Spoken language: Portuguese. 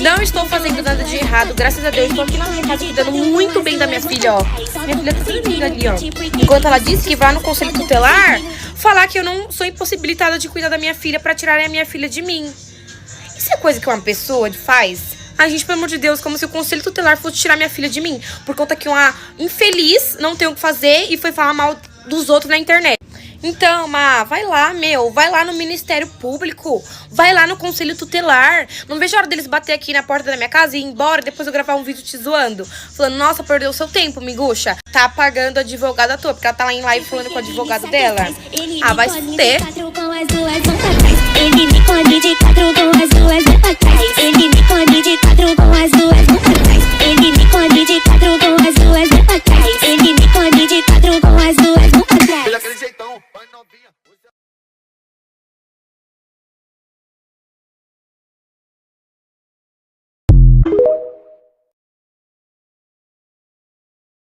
Não estou fazendo nada de errado, graças a Deus. Estou aqui na minha casa cuidando muito bem da minha filha, ó. Minha filha tá toda linda ali, ó. Enquanto ela disse que vai no conselho tutelar falar que eu não sou impossibilitada de cuidar da minha filha pra tirarem a minha filha de mim. Isso é coisa que uma pessoa faz? Ai, gente, pelo amor de Deus, como se o conselho tutelar fosse tirar minha filha de mim. Por conta que uma infeliz não tem o que fazer e foi falar mal dos outros na internet. Então, Má, vai lá, vai lá no Ministério Público, vai lá no Conselho Tutelar. Não vejo a hora deles bater aqui na porta da minha casa e ir embora, depois eu gravar um vídeo te zoando. Falando, nossa, perdeu o seu tempo, miguxa. Tá pagando a advogada à toa, porque ela tá lá em live falando com o advogado dela. Ah, vai se ter. Ele me